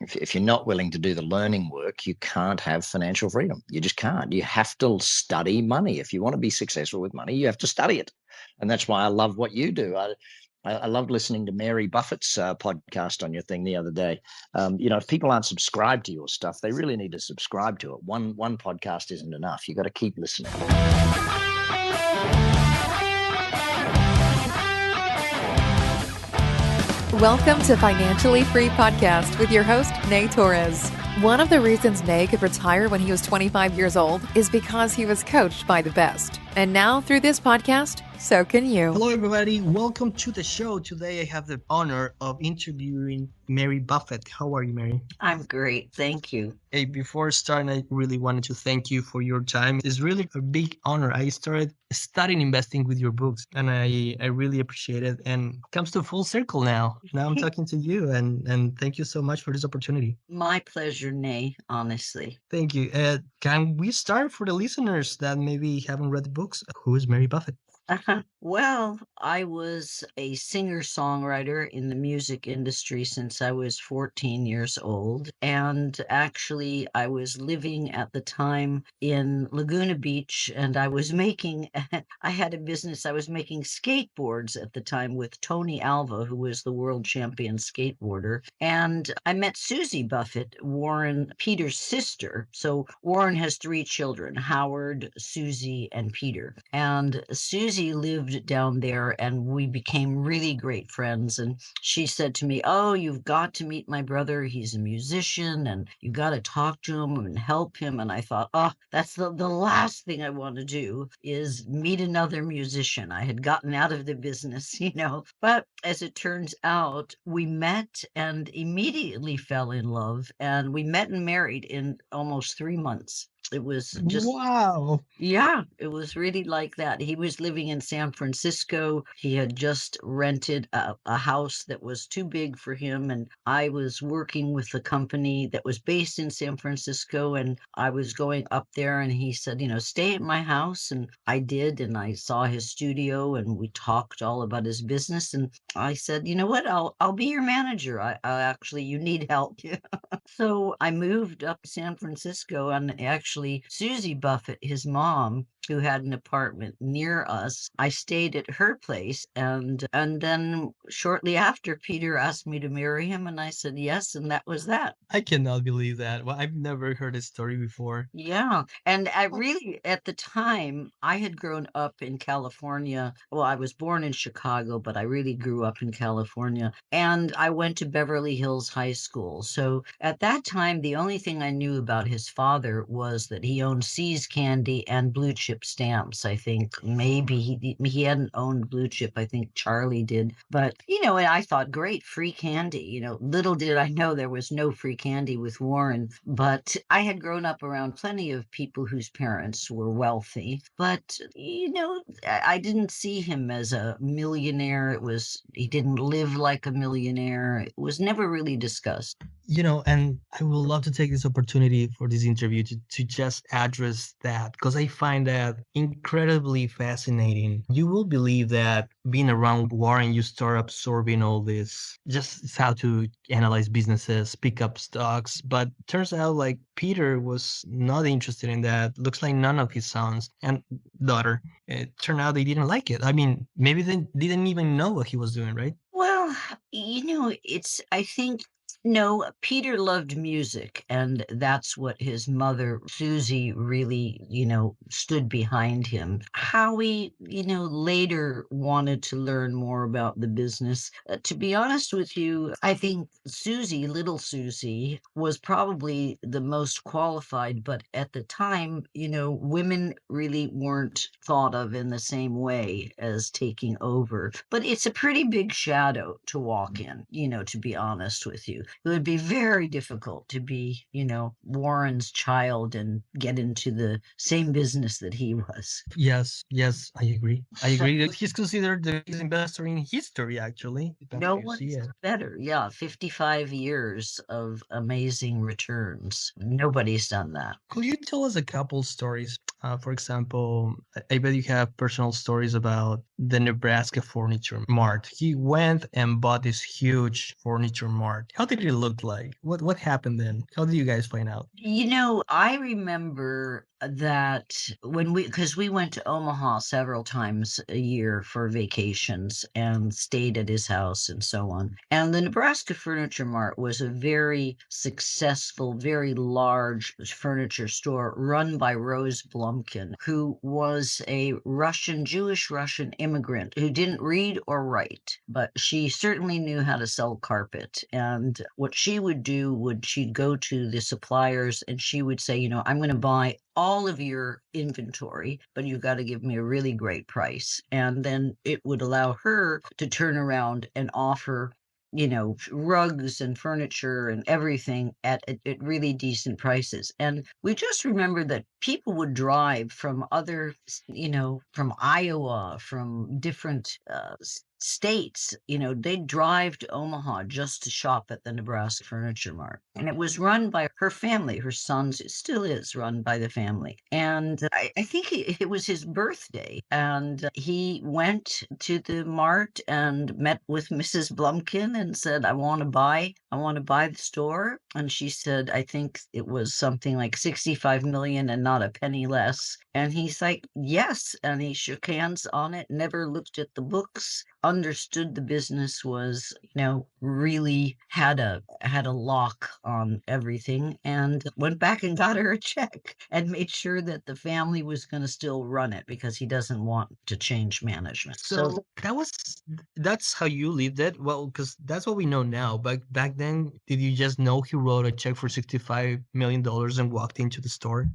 If you're not willing to do the learning work, you can't have financial freedom. You just can't. You have to study money. If you want to be successful with money, you have to study it. And that's why I love what you do. I loved listening to Mary Buffett's podcast on your thing the other day. If people aren't subscribed to your stuff, they really need to subscribe to it. One podcast isn't enough. You got to keep listening. Welcome to Financially Free Podcast with your host, Nay Torres. One of the reasons Nay could retire when he was 25 years old is because he was coached by the best. And now, through this podcast, so can you. Hello, everybody. Welcome to the show. Today, I have the honor of interviewing Mary Buffett. How are you, Mary? I'm great. Thank you. Hey, before starting, I really wanted to thank you for your time. It's really a big honor. I started studying investing with your books, and I really appreciate it. And it comes to full circle now. Now I'm talking to you, and thank you so much for this opportunity. My pleasure, Nay, honestly. Thank you. Can we start for the listeners that maybe haven't read the books? Who is Mary Buffett? Well, I was a singer-songwriter in the music industry since I was 14 years old. And actually, I was living at the time in Laguna Beach, and I had a business. I was making skateboards at the time with Tony Alva, who was the world champion skateboarder. And I met Susie Buffett, Warren Peter's sister. So Warren has 3 children, Howard, Susie, and Peter. And Susie lived down there, and we became really great friends. And she said to me, "Oh, you've got to meet my brother. He's a musician, and you got to talk to him and help him." And I thought, oh, that's the last thing I want to do is meet another musician. I had gotten out of the business, But as it turns out, we met and immediately fell in love, and we met and married in almost 3 months. It was just, wow. Yeah, it was really like that. He was living in San Francisco. He had just rented a house that was too big for him. And I was working with the company that was based in San Francisco. And I was going up there, and he said, stay at my house. And I did. And I saw his studio, and we talked all about his business. And I said, you know what? I'll be your manager. I actually, you need help. So I moved up to San Francisco, and actually Susie Buffett, his mom, who had an apartment near us, I stayed at her place. And then shortly after, Peter asked me to marry him, and I said yes, and that was that. I cannot believe that. Well, I've never heard this story before. Yeah. And I really, at the time, I had grown up in California. Well, I was born in Chicago, but I really grew up in California. And I went to Beverly Hills High School. So at that time, the only thing I knew about his father was that he owned See's Candy and Blue Chip Stamps. I think maybe he hadn't owned Blue Chip. I think Charlie did. But, and I thought, great, free candy. Little did I know there was no free candy with Warren. But I had grown up around plenty of people whose parents were wealthy. But, I didn't see him as a millionaire. He didn't live like a millionaire. It was never really discussed. And I would love to take this opportunity for this interview to just address that, because I find that incredibly fascinating. You will believe that being around Warren, you start absorbing all this, just how to analyze businesses, pick up stocks. But turns out like Peter was not interested in that. Looks like none of his sons and daughter, it turned out they didn't like it. I mean, maybe they didn't even know what he was doing, right? Well, I think, no, Peter loved music, and that's what his mother, Susie, really, stood behind him. Howie, later wanted to learn more about the business. To be honest with you, I think Susie, little Susie, was probably the most qualified, but at the time, women really weren't thought of in the same way as taking over. But it's a pretty big shadow to walk in, to be honest with you. It would be very difficult to be, Warren's child and get into the same business that he was. Yes, I agree. He's considered the biggest investor in history, actually. No one's better. Yeah, 55 years of amazing returns. Nobody's done that. Could you tell us a couple stories? For example, I bet you have personal stories about the Nebraska Furniture Mart. He went and bought this huge furniture mart. How did did it look like? What happened then? How did you guys find out? I remember that because we went to Omaha several times a year for vacations and stayed at his house and so on. And the Nebraska Furniture Mart was a very successful, very large furniture store run by Rose Blumkin, who was a Jewish Russian immigrant who didn't read or write, but she certainly knew how to sell carpet. And what she would do she'd go to the suppliers and she would say, I'm going to buy all of your inventory, but you've got to give me a really great price. And then it would allow her to turn around and offer rugs and furniture and everything at really decent prices. And we just remember that people would drive from from Iowa, from different states, they'd drive to Omaha just to shop at the Nebraska Furniture Mart. And it was run by her family, her sons. It still is run by the family. And I think it was his birthday. And he went to the mart and met with Mrs. Blumkin and said, I want to buy the store. And she said, I think it was something like 65 million and not a penny less. And he's like, yes. And he shook hands on it, never looked at the books, understood the business was, really had a lock on everything, and went back and got her a check and made sure that the family was going to still run it because he doesn't want to change management. So that's how you lived it. Well, because that's what we know now. But back then, did you just know he wrote a check for $65 million and walked into the store?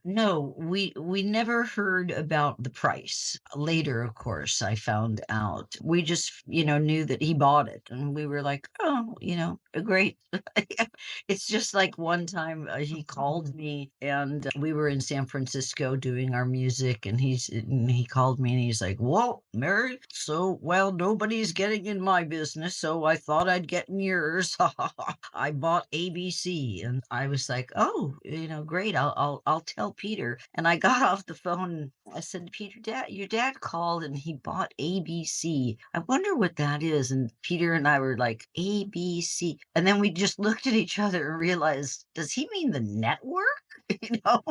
No, we never heard about the price. Later, of course, I found out. We just, knew that he bought it, and we were like, oh, great. It's just like one time he called me, and we were in San Francisco doing our music, and he called me, and he's like, "Whoa, Mary, nobody's getting in my business, so I thought I'd get in yours. I bought ABC," and I was like, "Oh, great. I'll tell Peter." And I got off the phone. I said, "Peter, your dad called and he bought ABC. I wonder what that is." And Peter and I were like, ABC. And then we just looked at each other and realized, does he mean the network? you know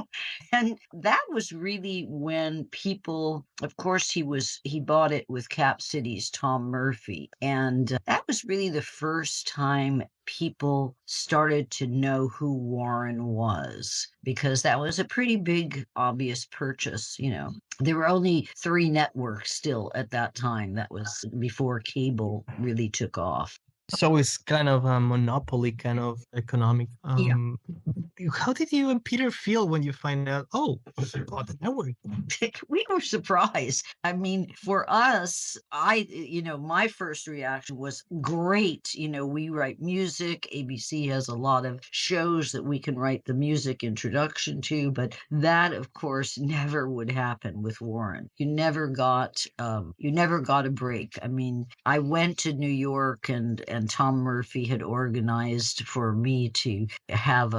and that was really when people, of course, he bought it with Cap City's Tom Murphy, and that was really the first time people started to know who Warren was, because that was a pretty big, obvious purchase. There were only 3 networks still at that time. That was before cable really took off. So it's kind of a monopoly kind of economic. Yeah. How did you and Peter feel when you find out, oh, he bought the network? We were surprised. I mean, for us, my first reaction was great. We write music. ABC has a lot of shows that we can write the music introduction to, but that, of course, never would happen with Warren. You never got a break. I mean, I went to New York, and Tom Murphy had organized for me to have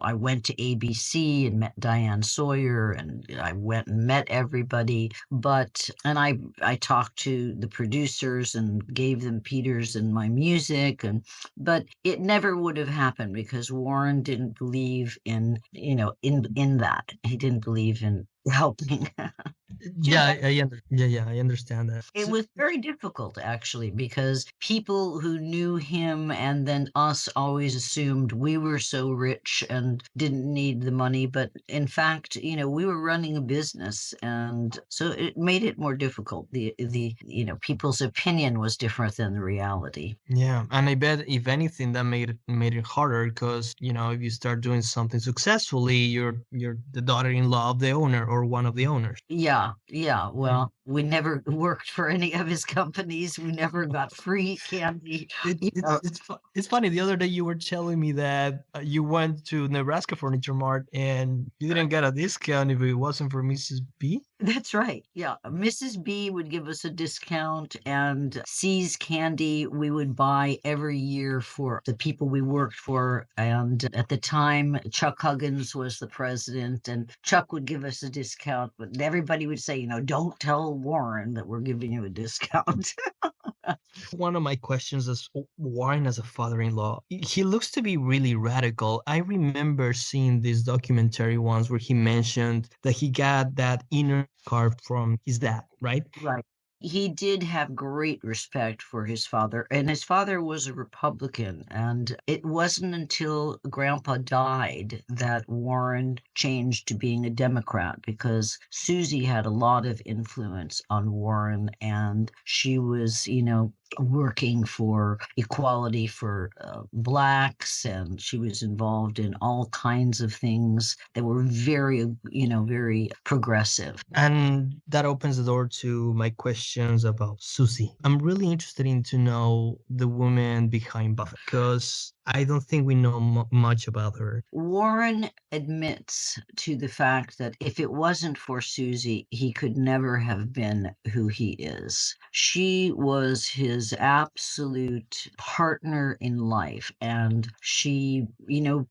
I went to ABC and met Diane Sawyer, and I went and met everybody. And I talked to the producers and gave them Peter's and my music, but it never would have happened because Warren didn't believe in that. He didn't believe in helping. I understand that. It was very difficult, actually, because people who knew him and then us always assumed we were so rich and didn't need the money. But in fact, we were running a business, and so it made it more difficult. The people's opinion was different than the reality. Yeah, and I bet if anything that made it harder, because if you start doing something successfully, you're the daughter-in-law of the owner or one of the owners. Yeah. Well, we never worked for any of his companies. We never got free candy. It's funny. The other day you were telling me that you went to Nebraska Furniture Mart and you didn't get a discount if it wasn't for Mrs. B. That's right. Yeah. Mrs. B would give us a discount, and C's candy we would buy every year for the people we worked for. And at the time, Chuck Huggins was the president, and Chuck would give us a discount, but everybody would say, don't tell Warren that we're giving you a discount. One of my questions is Warren as a father-in-law. He looks to be really radical. I remember seeing this documentary once where he mentioned that he got that inner card from his dad, right? Right. He did have great respect for his father, and his father was a Republican. And it wasn't until Grandpa died that Warren changed to being a Democrat, because Susie had a lot of influence on Warren, and she was, working for equality for blacks, and she was involved in all kinds of things that were very, very progressive. And that opens the door to my questions about Susie. I'm really interested in to know the woman behind Buffett because I don't think we know much about her. Warren admits to the fact that if it wasn't for Susie, he could never have been who he is. She was his absolute partner in life, and she,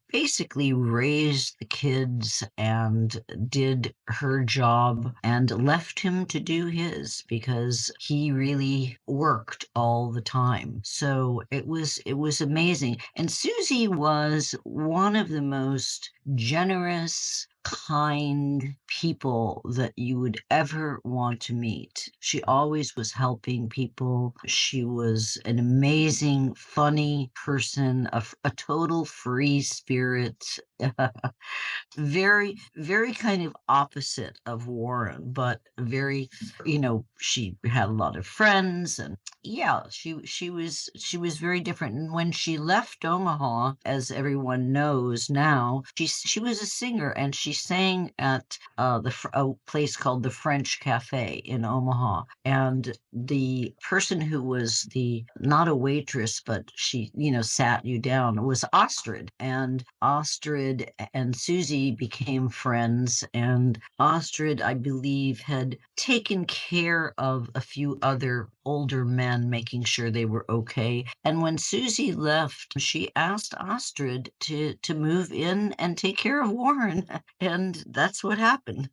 basically raised the kids and did her job and left him to do his, because he really worked all the time. So it was amazing. And Susie was one of the most generous, kind people that you would ever want to meet. She always was helping people. She was an amazing, funny person, a total free spirit. Very, very kind of opposite of Warren, but very, she had a lot of friends, and yeah, she was very different. And when she left Omaha, as everyone knows now, she was a singer, and she sang at a place called the French Cafe in Omaha. And the person who was not a waitress, but she, sat you down, was Ostrid. And Ostrid and Susie became friends, and Ostrid, I believe, had taken care of a few other older men, making sure they were okay. And when Susie left, she asked Ostrid to move in and take care of Warren, and that's what happened.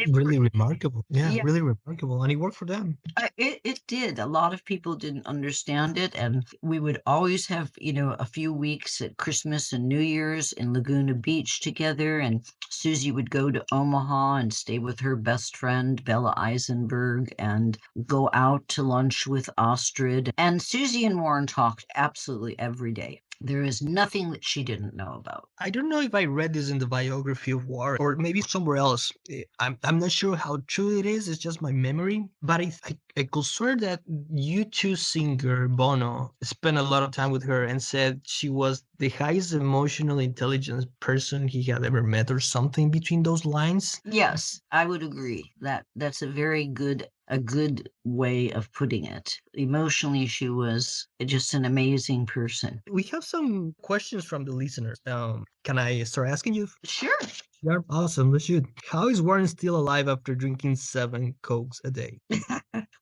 Really remarkable. Yeah, Yeah. really remarkable. And it worked for them. It did. A lot of people didn't understand it, and we would always have, a few weeks at Christmas and New Year's in Laguna Beach together, and Susie would go to Omaha and stay with her best friend, Bella Eisenberg, and go out to lunch with Ostrid. And Susie and Warren talked absolutely every day. There is nothing that she didn't know about. I don't know if I read this in the biography of Warren or maybe somewhere else. I'm not sure how true it is. It's just my memory. But I could swear that U2 singer Bono spent a lot of time with her and said she was the highest emotional intelligence person he had ever met, or something between those lines. Yes, I would agree. That's a good way of putting it. Emotionally, she was just an amazing person. We have some questions from the listeners. Can I start asking you? Sure. Yeah, awesome. Let's shoot. How is Warren still alive after drinking 7 Cokes a day?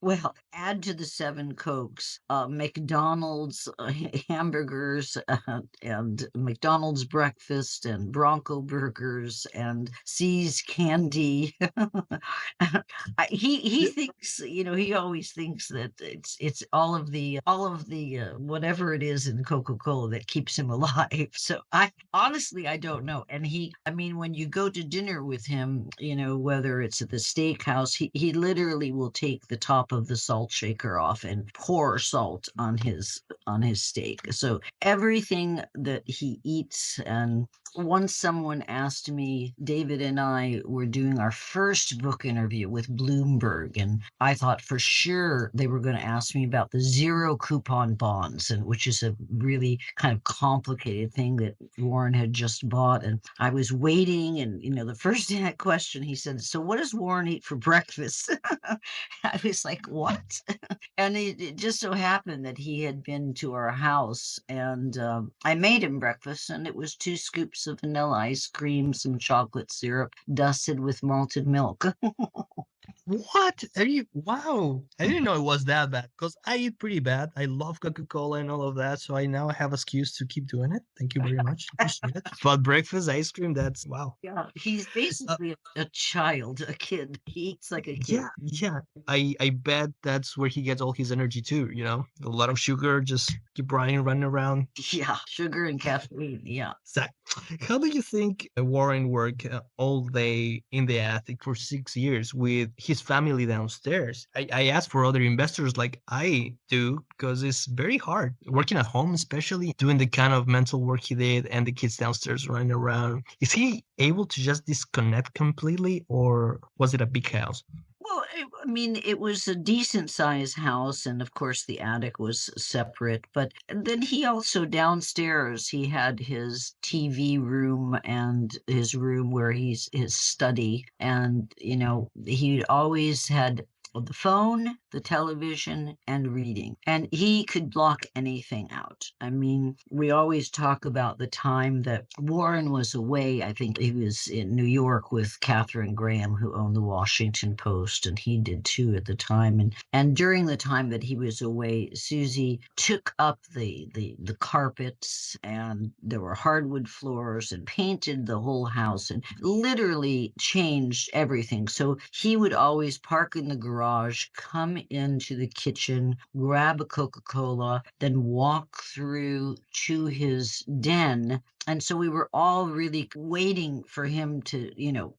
Well, add to the 7 Cokes, McDonald's hamburgers, and McDonald's breakfast, and Bronco burgers, and C's candy. He thinks, he always thinks that it's all of the whatever it is in Coca-Cola that keeps him alive. So I honestly, I don't know. And when you go to dinner with him, whether it's at the steakhouse, he literally will take the top of the salt shaker off and pour salt on his steak. So everything that he eats. And once someone asked me, David and I were doing our first book interview with Bloomberg, and I thought for sure they were going to ask me about the zero coupon bonds, and which is a really kind of complicated thing that Warren had just bought. And I was waiting, and the first question he said, "So what does Warren eat for breakfast?" I was like, "What?" And it just so happened that he had been to our house, and I made him breakfast, and it was 2 scoops of vanilla ice cream, some chocolate syrup, dusted with malted milk. What? Are you? Wow. I didn't know it was that bad because I eat pretty bad. I love Coca-Cola and all of that. So I now have excuse to keep doing it. Thank you very much. Appreciate it. But breakfast ice cream, that's wow. Yeah, he's Uh, basically a child, a kid. He eats like a kid. yeah. I bet that's where he gets all his energy too, you know? A lot of sugar, just keep running around. Yeah, sugar and caffeine. Yeah. Zach, how do you think Warren worked all day in the attic for 6 years with his family downstairs? I asked for other investors like I do because it's very hard working at home, especially doing the kind of mental work he did and the kids downstairs running around. Is he able to just disconnect completely, or was it a big house? Well, I mean, it was a decent sized house, and of course the attic was separate. But then he also downstairs he had his TV room and his room where he's his study, and he always had the phone, the television, and reading. And he could block anything out. I mean, we always talk about the time that Warren was away. I think he was in New York with Katharine Graham, who owned the Washington Post, and he did too at the time. And during the time that he was away, Susie took up the carpets, and there were hardwood floors, and painted the whole house, and literally changed everything. So he would always park in the garage, come into the kitchen, grab a Coca-Cola, then walk through to his den. And so we were all really waiting for him to,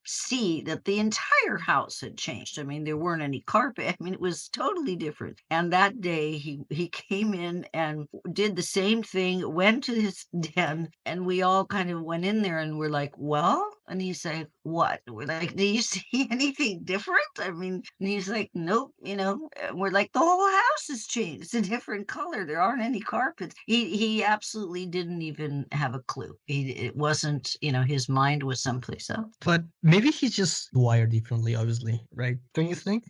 see that the entire house had changed. I mean, there weren't any carpet. I mean, it was totally different. And that day he came in and did the same thing, went to his den, and we all kind of went in there and we're like, well, and he said, what? We're like, do you see anything different? I mean, and he's like, nope, we're like, the whole house has changed. It's a different color. There aren't any carpets. He absolutely didn't even have a clue. It wasn't, his mind was someplace else. But maybe he's just wired differently, obviously, right? Don't you think?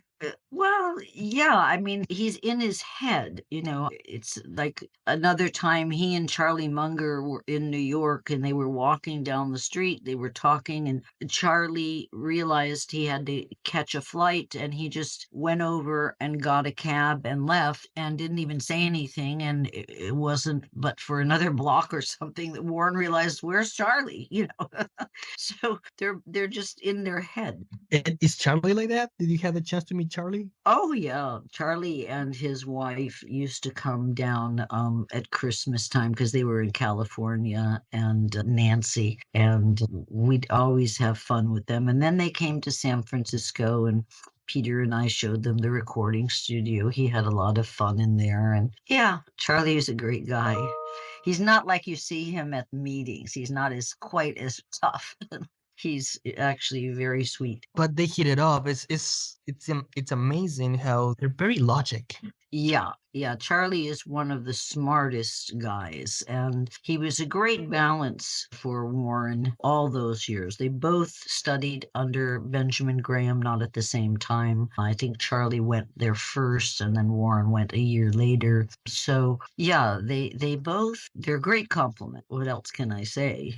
Well, yeah, I mean, he's in his head, It's like another time he and Charlie Munger were in New York and they were walking down the street. They were talking, and Charlie realized he had to catch a flight, and he just went over and got a cab and left and didn't even say anything. And it wasn't but for another block or something that Warren realized, where's Charlie? So they're just in their head. And is Charlie like that? Did you have a chance to meet Charlie? Oh yeah, Charlie and his wife used to come down at Christmas time because they were in California, and Nancy, and we'd always have fun with them. And then they came to San Francisco, and Peter and I showed them the recording studio. He had a lot of fun in there, and yeah, Charlie is a great guy. He's not like you see him at meetings. He's not quite as tough. He's actually very sweet. But they hit it off. It's amazing how they're very logic. Yeah. Charlie is one of the smartest guys, and he was a great balance for Warren all those years. They both studied under Benjamin Graham, not at the same time. I think Charlie went there first, and then Warren went a year later. So yeah, they're a great complement. What else can I say?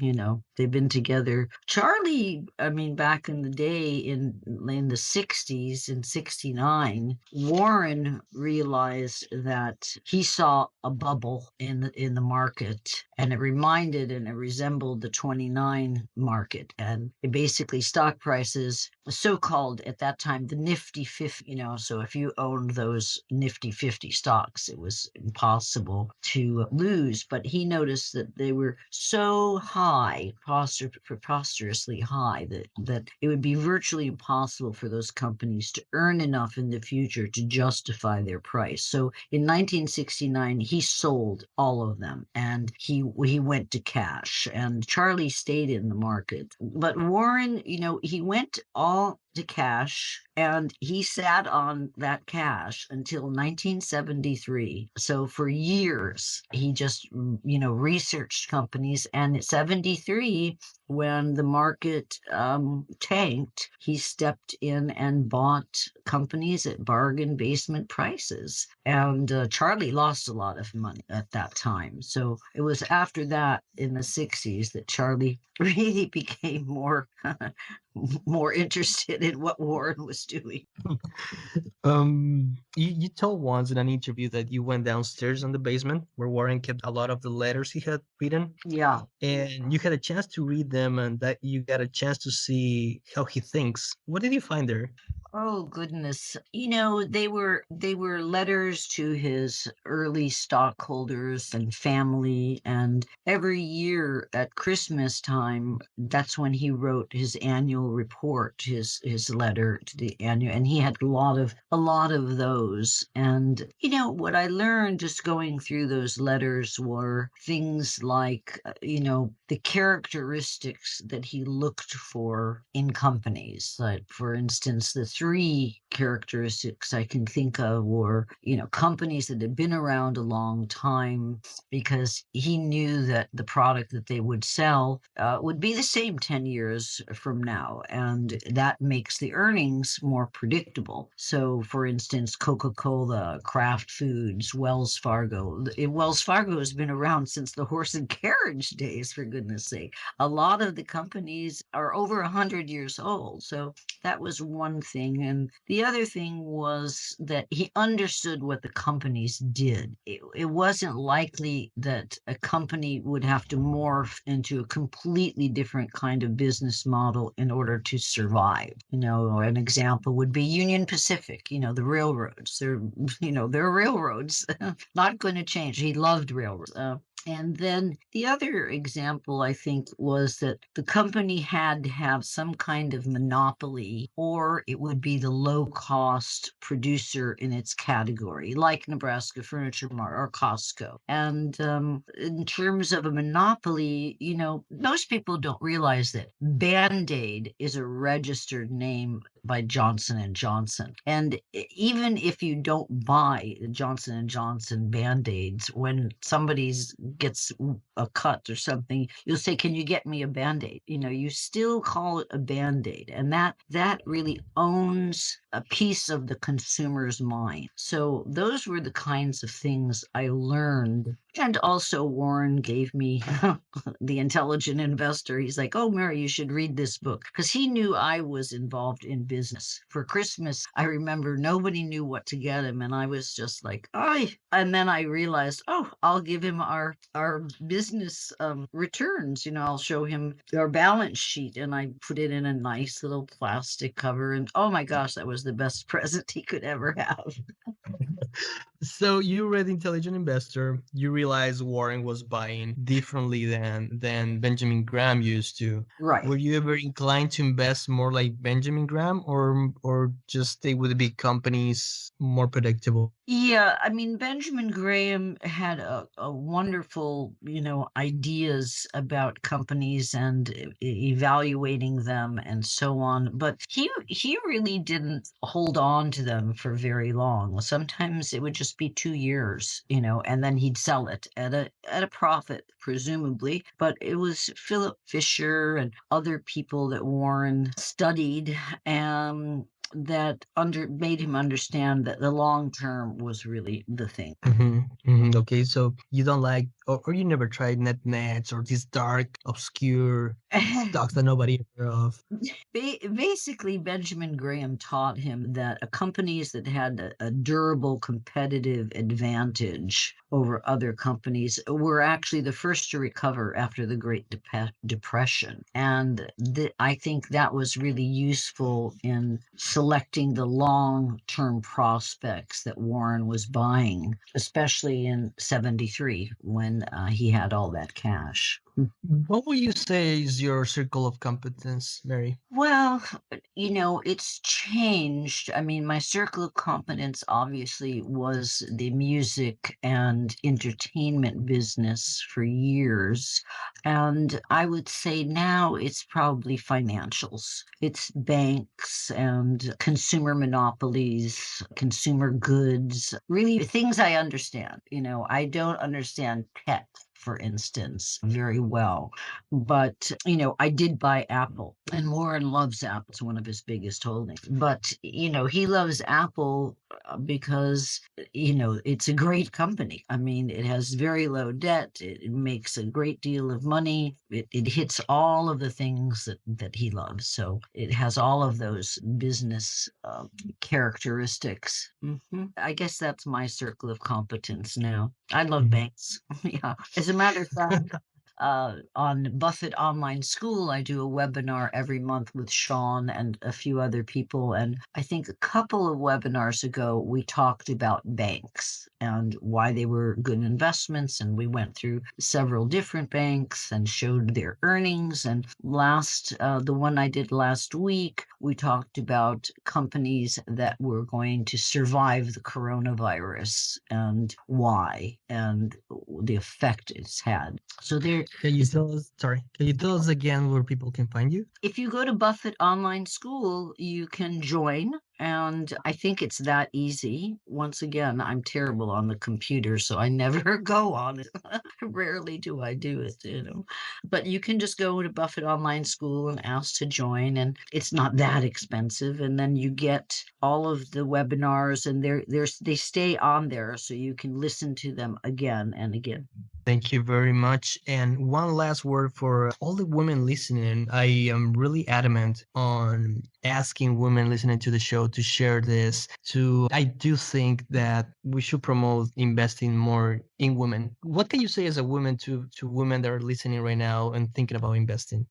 They've been together. Charlie, I mean, back in the day in the 60s, in 69, Warren realized that he saw a bubble in the market, and it reminded and it resembled the 29 market. And it basically stock prices, so-called at that time, the Nifty 50, so if you owned those Nifty 50 stocks, it was impossible to lose. But he noticed that they were so high, preposterously high, that it would be virtually impossible for those companies to earn enough in the future to justify their price. So in 1969, he sold all of them, and he went to cash, and Charlie stayed in the market. But Warren, he went all to cash, and he sat on that cash until 1973. So for years, he just, researched companies. And at 73, when the market tanked, he stepped in and bought companies at bargain basement prices. And Charlie lost a lot of money at that time. So it was after that in the 60s that Charlie really became more interested in what Warren was doing. You told once in an interview that you went downstairs on the basement where Warren kept a lot of the letters he had written, Yeah. and you had a chance to read them, and that you got a chance to see how he thinks. What did you find there? Oh goodness. They were letters to his early stockholders and family, and every year at Christmas time, that's when he wrote his annual report, his letter to the annual, and he had a lot of those. And what I learned just going through those letters were things like the characteristics that he looked for in companies. Like, for instance, the three characteristics I can think of were, companies that had been around a long time, because he knew that the product that they would sell would be the same 10 years from now. And that makes the earnings more predictable. So, for instance, Coca-Cola, Kraft Foods, Wells Fargo. Wells Fargo has been around since the horse and carriage days, for goodness sake. A lot of the companies are over 100 years old. So that was one thing. And the other thing was that he understood what the companies did. It wasn't likely that a company would have to morph into a completely different kind of business model in order to survive. An example would be Union Pacific, the railroads. They're railroads, not going to change. He loved railroads. And then the other example, I think, was that the company had to have some kind of monopoly, or it would be the low-cost producer in its category, like Nebraska Furniture Mart or Costco. And in terms of a monopoly, most people don't realize that Band-Aid is a registered name by Johnson & Johnson. And even if you don't buy the Johnson & Johnson Band-Aids, when somebody gets a cut or something, you'll say, can you get me a Band-Aid? You still call it a Band-Aid. And that really owns a piece of the consumer's mind. So those were the kinds of things I learned. And also Warren gave me The Intelligent Investor. He's like, oh, Mary, you should read this book, because he knew I was involved in business. For Christmas, I remember nobody knew what to get him, and I was just like, "Ay!" And then I realized, oh, I'll give him our business returns. I'll show him our balance sheet, and I put it in a nice little plastic cover. And oh my gosh, that was the best present he could ever have. So you read Intelligent Investor, you realized Warren was buying differently than Benjamin Graham used to. Right. Were you ever inclined to invest more like Benjamin Graham, or just stay with the big companies, more predictable? Yeah, I mean, Benjamin Graham had a wonderful, ideas about companies and evaluating them and so on. But he really didn't hold on to them for very long. Sometimes it would just be 2 years, and then he'd sell it at a profit, presumably. But it was Philip Fisher and other people that Warren studied, and that made him understand that the long term was really the thing. Okay, so you don't like, or you never tried nets or these dark, obscure stocks that nobody ever heard of. Basically, Benjamin Graham taught him that companies that had a durable competitive advantage over other companies were actually the first to recover after the Great Depression. And I think that was really useful in selecting the long-term prospects that Warren was buying, especially in 73 when he had all that cash. What would you say is your circle of competence, Mary? Well, it's changed. I mean, my circle of competence obviously was the music and and entertainment business for years. And I would say now it's probably financials. It's banks and consumer monopolies, consumer goods, really things I understand. I don't understand pet, for instance, very well. But, I did buy Apple, and Warren loves Apple. It's one of his biggest holdings. But, he loves Apple because, it's a great company. I mean, it has very low debt. It makes a great deal of money. It hits all of the things that he loves. So it has all of those business characteristics. I guess that's my circle of competence now. I love banks. Yeah. As a matter of fact, on Buffett Online School, I do a webinar every month with Sean and a few other people. And I think a couple of webinars ago, we talked about banks and why they were good investments. And we went through several different banks and showed their earnings. And the one I did last week, we talked about companies that were going to survive the coronavirus and why and the effect it's had. So there, Can you tell us, sorry, can you tell us again where people can find you? if you go to Buffett Online School, you can join. And I think it's that easy. Once again, I'm terrible on the computer, so I never go on it. Rarely do I do it. But you can just go to Buffett Online School and ask to join, and it's not that expensive. And then you get all of the webinars, and they stay on there, so you can listen to them again and again. Thank you very much. And one last word for all the women listening. I am really adamant on asking women listening to the show to share this. I do think that we should promote investing more in women. What can you say as a woman to women that are listening right now and thinking about investing?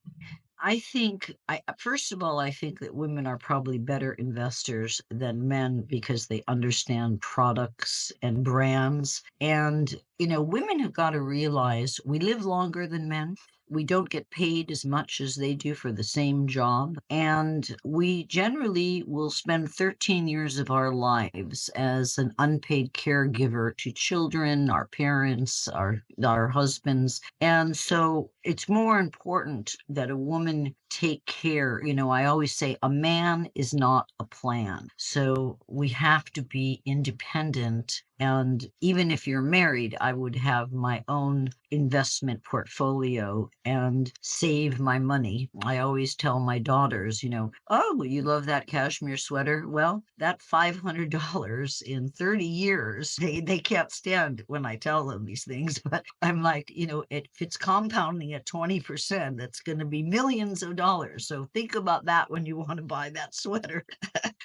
First of all, I think that women are probably better investors than men because they understand products and brands. And, women have got to realize we live longer than men. We don't get paid as much as they do for the same job. And we generally will spend 13 years of our lives as an unpaid caregiver to children, our parents, our husbands. And so it's more important that a woman take care. I always say a man is not a plan. So we have to be independent. And even if you're married, I would have my own investment portfolio and save my money. I always tell my daughters, oh, you love that cashmere sweater? Well, that $500 in 30 years, they can't stand when I tell them these things. But I'm like, if it's compounding at 20%, that's going to be millions of dollars. So think about that when you want to buy that sweater.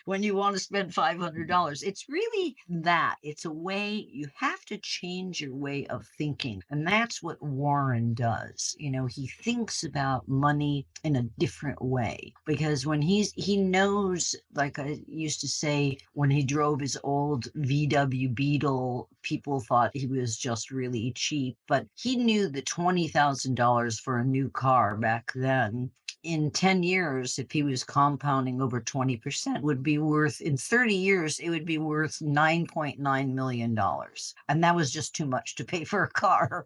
When you want to spend $500, it's really that. It's a way you have to change your way of thinking. And that's what Warren does. He thinks about money in a different way because when he knows, like I used to say, when he drove his old VW Beetle, people thought he was just really cheap, but he knew the $20,000 for a new car back then in 10 years, if he was compounding over 20%, would be worth, in 30 years, it would be worth $9.9 million. And that was just too much to pay for a car,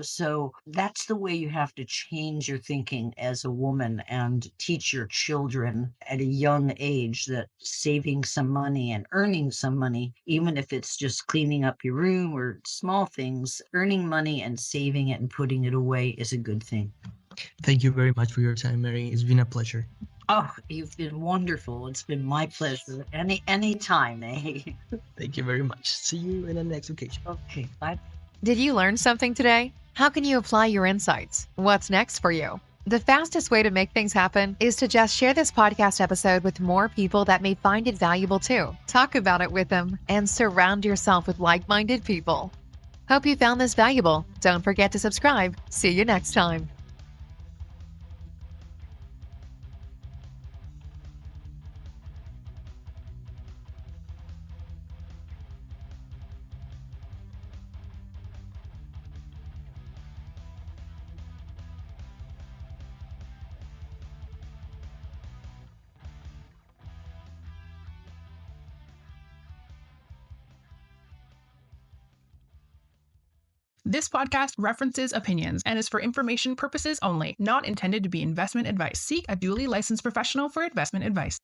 So that's the way you have to change your thinking as a woman and teach your children at a young age that saving some money and earning some money, even if it's just cleaning up your room or small things, earning money and saving it and putting it away is a good thing. Thank you very much for your time, Mary. It's been a pleasure. Oh, you've been wonderful. It's been my pleasure. Any time, eh? Thank you very much. See you in the next occasion. Okay, bye. Did you learn something today? How can you apply your insights? What's next for you? The fastest way to make things happen is to just share this podcast episode with more people that may find it valuable too. Talk about it with them and surround yourself with like-minded people. Hope you found this valuable. Don't forget to subscribe. See you next time. This podcast references opinions and is for information purposes only, not intended to be investment advice. Seek a duly licensed professional for investment advice.